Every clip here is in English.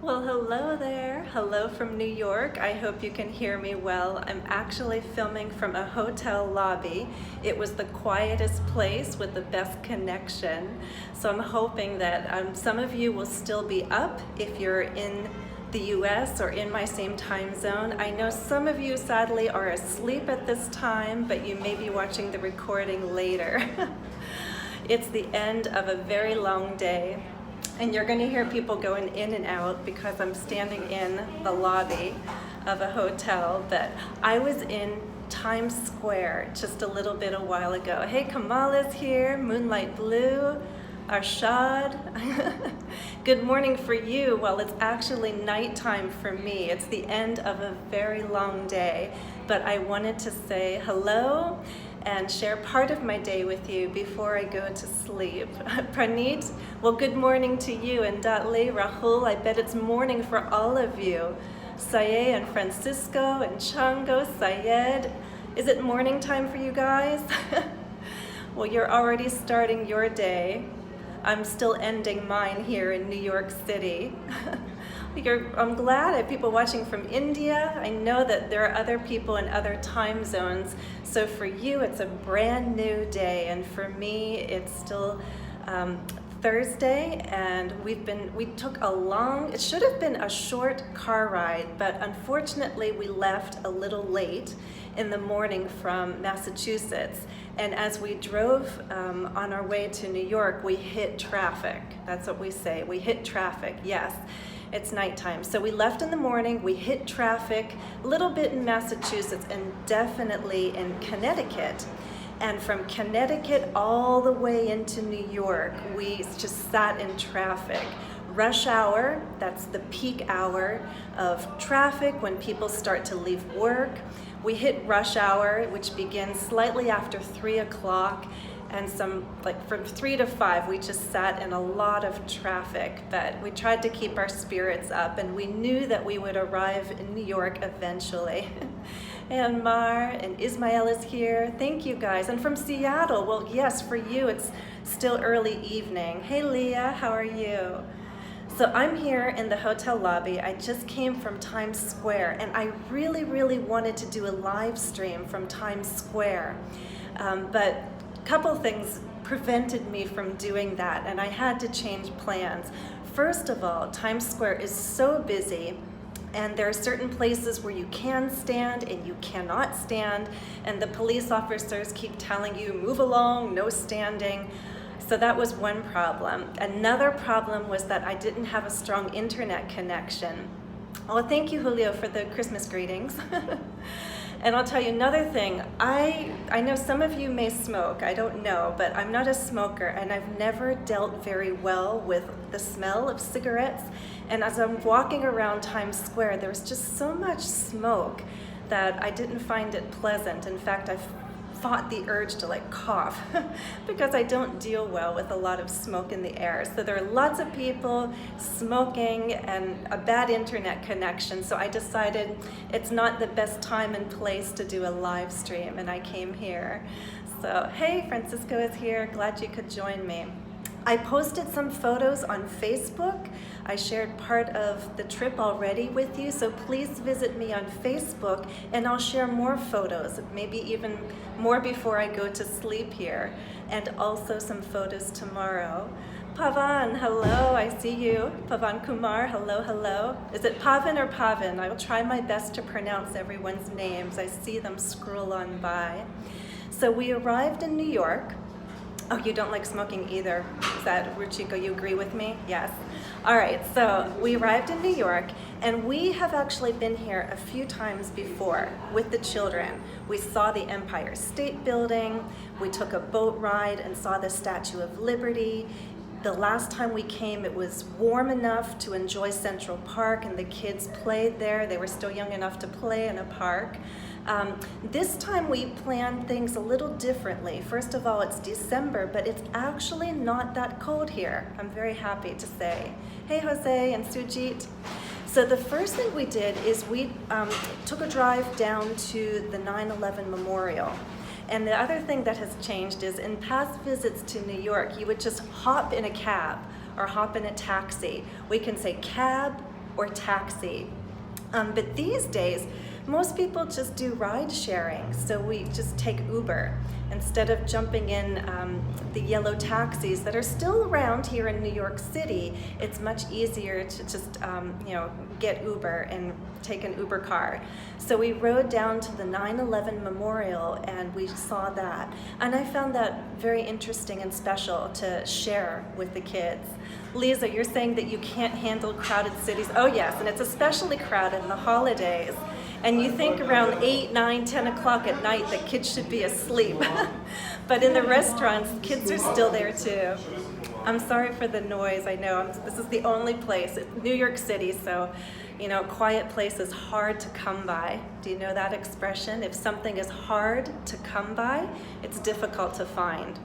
Well, hello there. Hello from New York. I hope you can hear me well. I'm actually filming from a hotel lobby. It was the quietest place with the best connection. So I'm hoping that some of you will still be up if you're in the US or in my same time zone. I know some of you sadly are asleep at this time, but you may be watching the recording later. It's the end of a very long day. And you're going to hear people going in and out because I'm standing in the lobby of a hotel, but I was in Times Square just a little bit a while ago. Hey, Kamal is here, Moonlight Blue, Arshad. Good morning for you. Well, it's actually nighttime for me. It's the end of a very long day, but I wanted to say hello and share part of my day with you before I go to sleep. Praneet, well, good morning to you, and Datle, Rahul, I bet it's morning for all of you. Sayed and Francisco and Chango, Sayed, is it morning time for you guys? Well, you're already starting your day. I'm still ending mine here in New York City. I'm glad I have people watching from India. I know that there are other people in other time zones. So for you, it's a brand new day. And for me, it's still Thursday. And we took it should have been a short car ride, but unfortunately we left a little late in the morning from Massachusetts. And as we drove on our way to New York, we hit traffic. That's what we say, we hit traffic, yes. It's nighttime. So we left in the morning, we hit traffic, a little bit in Massachusetts and definitely in Connecticut. And from Connecticut all the way into New York, we just sat in traffic. Rush hour, that's the peak hour of traffic when people start to leave work. We hit rush hour, which begins slightly after 3 o'clock. And from 3 to 5, we just sat in a lot of traffic, but we tried to keep our spirits up, and we knew that we would arrive in New York eventually. And Mar and Ismail is here. Thank you guys. And from Seattle, well, yes, for you, it's still early evening. Hey, Leah, how are you? So I'm here in the hotel lobby. I just came from Times Square, and I really, really wanted to do a live stream from Times Square, but couple things prevented me from doing that, and I had to change plans. First of all, Times Square is so busy, and there are certain places where you can stand and you cannot stand, and the police officers keep telling you, move along, no standing. So that was one problem. Another problem was that I didn't have a strong internet connection. Well, thank you, Julio, for the Christmas greetings. And I'll tell you another thing, I know some of you may smoke, I don't know, but I'm not a smoker, and I've never dealt very well with the smell of cigarettes. And as I'm walking around Times Square, there was just so much smoke that I didn't find it pleasant. In fact, I fought the urge to cough because I don't deal well with a lot of smoke in the air. So there are lots of people smoking and a bad internet connection. So I decided it's not the best time and place to do a live stream, and I came here. So hey, Francisco is here. Glad you could join me. I posted some photos on Facebook. I shared part of the trip already with you, so please visit me on Facebook and I'll share more photos, maybe even more before I go to sleep here, and also some photos tomorrow. Pavan, hello, I see you. Pavan Kumar, hello, hello. Is it Pavan or Pavan? I will try my best to pronounce everyone's names. I see them scroll on by. So we arrived in New York. Oh, you don't like smoking either. Is that, Ruchiko, you agree with me? Yes. All right, so we arrived in New York, and we have actually been here a few times before with the children. We saw the Empire State Building, we took a boat ride and saw the Statue of Liberty. The last time we came, it was warm enough to enjoy Central Park, and the kids played there. They were still young enough to play in a park. This time we planned things a little differently. First of all, it's December, but it's actually not that cold here, I'm very happy to say. Hey, Jose and Sujit. So the first thing we did is we took a drive down to the 9/11 Memorial. And the other thing that has changed is in past visits to New York, you would just hop in a cab or hop in a taxi. We can say cab, or taxi. But these days, most people just do ride sharing, so we just take Uber instead of jumping in the yellow taxis that are still around here in New York City. It's much easier to just get Uber and take an Uber car. So we rode down to the 9/11 memorial and we saw that, and I found that very interesting and special to share with the kids. Lisa, you're saying that you can't handle crowded cities. Oh yes, and it's especially crowded in the holidays. And you think around 8, 9, 10 o'clock at night that kids should be asleep. But in the restaurants, kids are still there too. I'm sorry for the noise, I know. This is the only place, it's New York City, so quiet place is hard to come by. Do you know that expression? If something is hard to come by, it's difficult to find.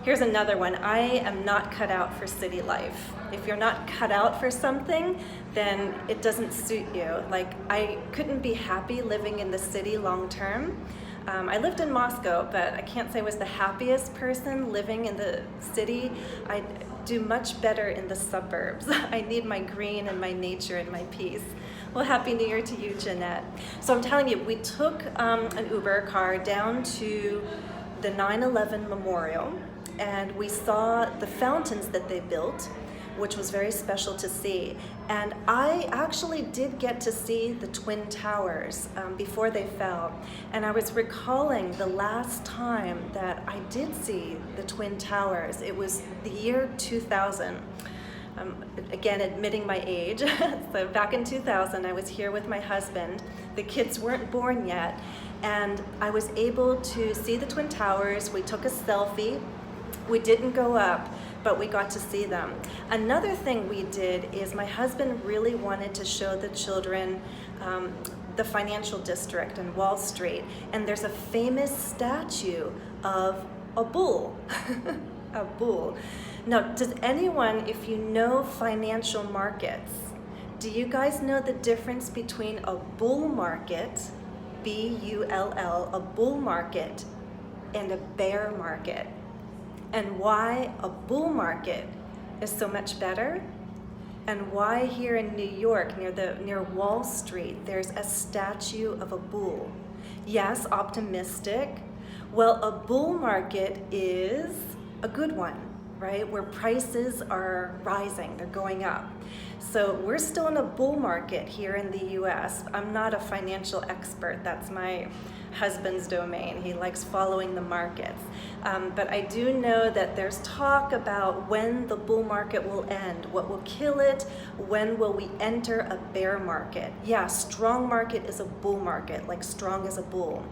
Here's another one. I am not cut out for city life. If you're not cut out for something, then it doesn't suit you. Like, I couldn't be happy living in the city long term. I lived in Moscow, but I can't say I was the happiest person living in the city. I do much better in the suburbs. I need my green and my nature and my peace. Well, Happy New Year to you, Jeanette. So I'm telling you, we took an Uber car down to the 9/11 memorial, and we saw the fountains that they built, which was very special to see. And I actually did get to see the Twin Towers before they fell. And I was recalling the last time that I did see the Twin Towers. It was the year 2000. Again, admitting my age. So back in 2000, I was here with my husband. The kids weren't born yet. And I was able to see the Twin Towers. We took a selfie. We didn't go up, but we got to see them. Another thing we did is my husband really wanted to show the children the financial district in Wall Street, and there's a famous statue of a bull, a bull. Now, does anyone, if you know financial markets, do you guys know the difference between a bull market, B-U-L-L, a bull market, and a bear market? And why a bull market is so much better, and why here in New York, near Wall Street, there's a statue of a bull. Yes, optimistic. Well, a bull market is a good one, right? Where prices are rising, they're going up. So we're still in a bull market here in the US. I'm not a financial expert, that's my husband's domain. He likes following the markets. But I do know that there's talk about when the bull market will end, what will kill it, when will we enter a bear market. Yeah, strong market is a bull market, like strong as a bull.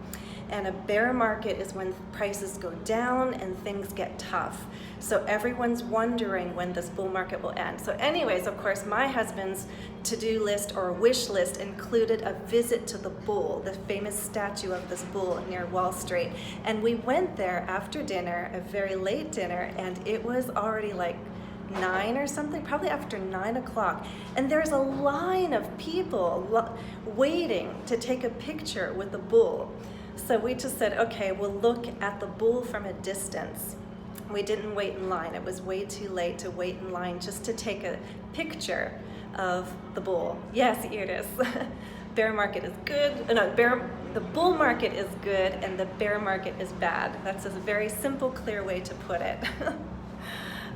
And a bear market is when prices go down and things get tough. So everyone's wondering when this bull market will end. So anyways, of course, my husband's to-do list or wish list included a visit to the bull, the famous statue of this bull near Wall Street. And we went there after dinner, a very late dinner, and it was already like 9 or something, probably after 9 o'clock. And there's a line of people waiting to take a picture with the bull. So we just said, okay, we'll look at the bull from a distance. We didn't wait in line. It was way too late to wait in line just to take a picture of the bull. Yes, Iris. Bear market is good. No, the bull market is good and the bear market is bad. That's a very simple, clear way to put it.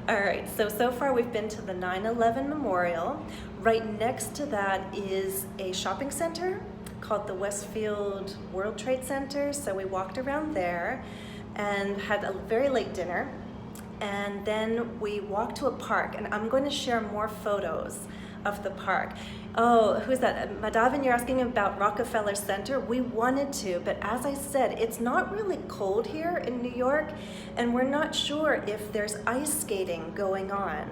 All right, so far we've been to the 9/11 Memorial. Right next to that is a shopping center called the Westfield World Trade Center. So we walked around there and had a very late dinner. And then we walked to a park, and I'm going to share more photos of the park. Oh, who's that? Madhavin, you're asking about Rockefeller Center? We wanted to, but as I said, it's not really cold here in New York, and we're not sure if there's ice skating going on.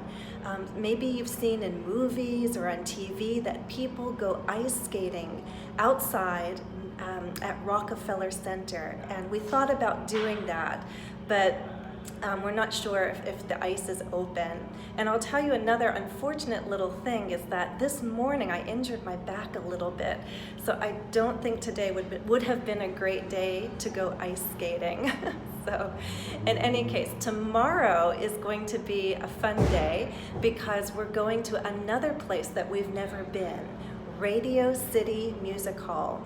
Maybe you've seen in movies or on TV that people go ice skating outside at Rockefeller Center, and we thought about doing that, but we're not sure if the ice is open. And I'll tell you another unfortunate little thing is that this morning I injured my back a little bit. So I don't think today would have been a great day to go ice skating. So in any case, tomorrow is going to be a fun day because we're going to another place that we've never been, Radio City Music Hall.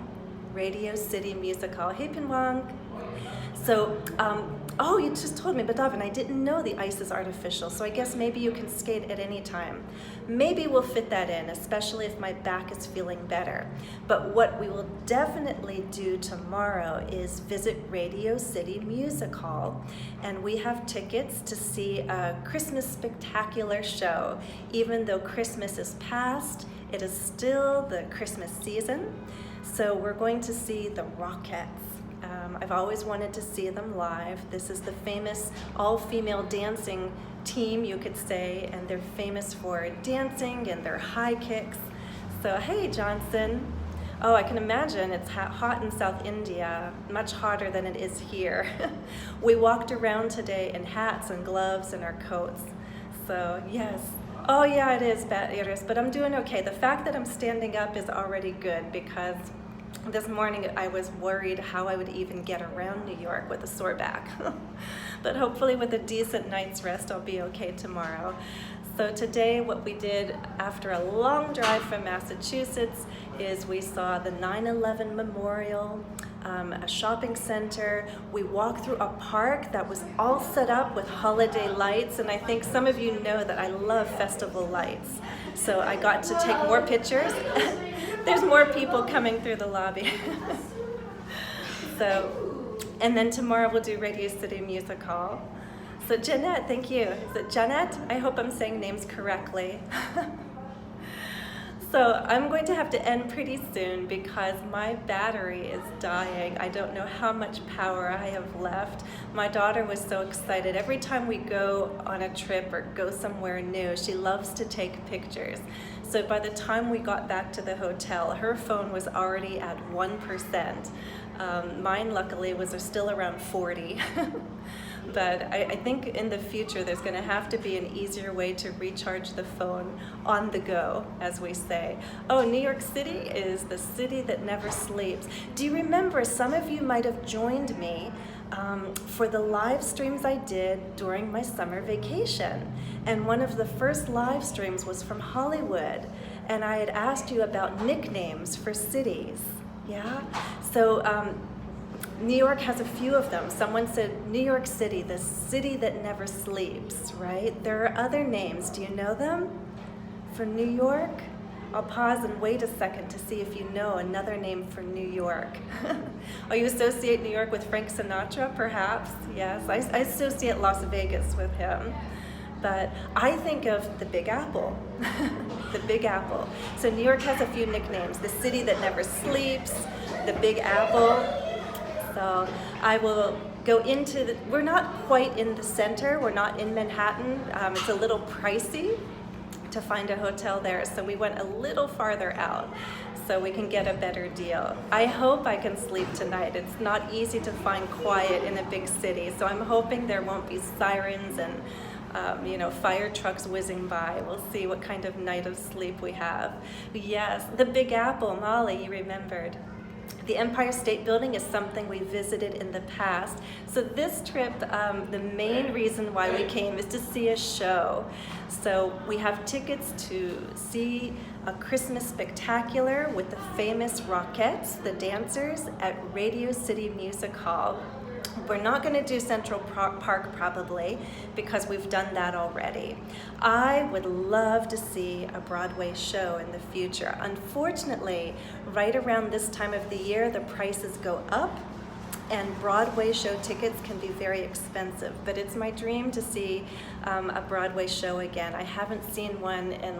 Radio City Music Hall. Hey, Pinwang. So, oh, you just told me, Badavin, I didn't know the ice is artificial, so I guess maybe you can skate at any time. Maybe we'll fit that in, especially if my back is feeling better. But what we will definitely do tomorrow is visit Radio City Music Hall, and we have tickets to see a Christmas spectacular show. Even though Christmas is past, it is still the Christmas season, so we're going to see the Rockettes. I've always wanted to see them live. This is the famous all-female dancing team, you could say, and they're famous for dancing and their high kicks. So, hey, Johnson. Oh, I can imagine it's hot in South India, much hotter than it is here. We walked around today in hats and gloves and our coats. So, yes. Oh, yeah, it is, but I'm doing okay. The fact that I'm standing up is already good because this morning I was worried how I would even get around New York with a sore back. But hopefully with a decent night's rest I'll be okay tomorrow. So today what we did after a long drive from Massachusetts is we saw the 9/11 Memorial, a shopping center. We walked through a park that was all set up with holiday lights, and I think some of you know that I love festival lights. So I got to take more pictures. There's more people coming through the lobby. So, and then tomorrow we'll do Radio City Music Hall. So Jeanette, thank you. Is it Jeanette? I hope I'm saying names correctly. So I'm going to have to end pretty soon because my battery is dying. I don't know how much power I have left. My daughter was so excited. Every time we go on a trip or go somewhere new, she loves to take pictures. So by the time we got back to the hotel, her phone was already at 1%. Mine, luckily, was still around 40. But I think in the future there's going to have to be an easier way to recharge the phone on the go, as we say. Oh, New York City is the city that never sleeps. Do you remember, some of you might have joined me for the live streams I did during my summer vacation. And one of the first live streams was from Hollywood. And I had asked you about nicknames for cities. Yeah? So, New York has a few of them. Someone said New York City, the city that never sleeps, right? There are other names. Do you know them for New York? I'll pause and wait a second to see if you know another name for New York. Oh, you associate New York with Frank Sinatra, perhaps? Yes, I associate Las Vegas with him. But I think of the Big Apple, the Big Apple. So New York has a few nicknames. The city that never sleeps, the Big Apple. So I will go into we're not quite in the center, we're not in Manhattan. It's a little pricey to find a hotel there, so we went a little farther out so we can get a better deal. I hope I can sleep tonight. It's not easy to find quiet in a big city, so I'm hoping there won't be sirens and fire trucks whizzing by. We'll see what kind of night of sleep we have. Yes, the Big Apple, Molly, you remembered. The Empire State Building is something we visited in the past. So this trip, the main reason why we came is to see a show. So we have tickets to see a Christmas spectacular with the famous Rockettes, the dancers, at Radio City Music Hall. We're not going to do Central Park probably because we've done that already. I would love to see a Broadway show in the future. Unfortunately, right around this time of the year, the prices go up and Broadway show tickets can be very expensive, but it's my dream to see a Broadway show again. I haven't seen one in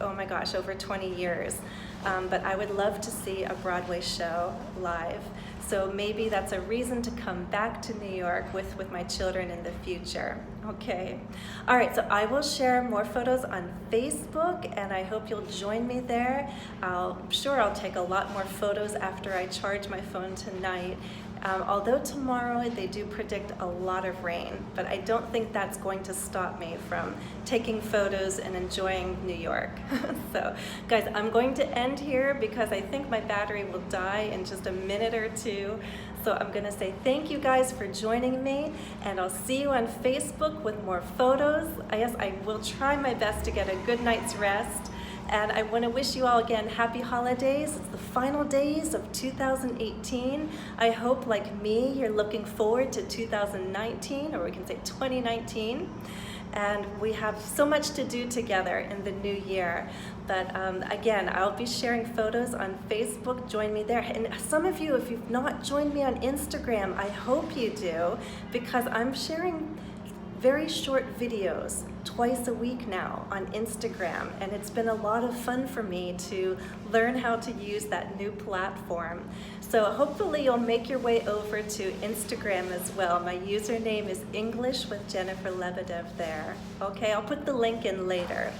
oh my gosh, over 20 years, but I would love to see a Broadway show live. So maybe that's a reason to come back to New York with my children in the future. Okay. All right, so I will share more photos on Facebook, and I hope you'll join me there. I'm sure I'll take a lot more photos after I charge my phone tonight. Although tomorrow they do predict a lot of rain, but I don't think that's going to stop me from taking photos and enjoying New York. So guys, I'm going to end here because I think my battery will die in just a minute or two. So I'm gonna say thank you guys for joining me, and I'll see you on Facebook with more photos. I will try my best to get a good night's rest. And I want to wish you all again happy holidays. It's the final days of 2018. I hope, like me, you're looking forward to 2019, or we can say 2019. And we have so much to do together in the new year. But again, I'll be sharing photos on Facebook. Join me there. And some of you, if you've not joined me on Instagram, I hope you do, because I'm sharing very short videos twice a week now on Instagram, and it's been a lot of fun for me to learn how to use that new platform. So hopefully you'll make your way over to Instagram as well. My username is English with Jennifer Lebedev there. Okay, I'll put the link in later.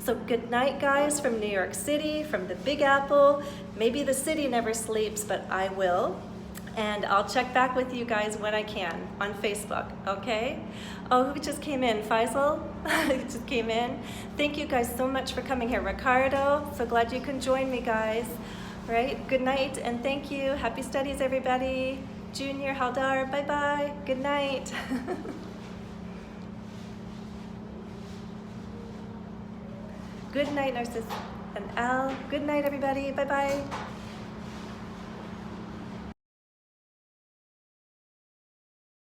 So good night, guys, from New York City, from the Big Apple. Maybe the city never sleeps, but I will. And I'll check back with you guys when I can on Facebook, okay? Oh, who just came in? Faisal just came in. Thank you guys so much for coming here. Ricardo, so glad you can join me, guys. All right, good night and thank you. Happy studies, everybody. Junior, Haldar, bye-bye. Good night. Good night, Narcissus and Al. Good night, everybody. Bye-bye.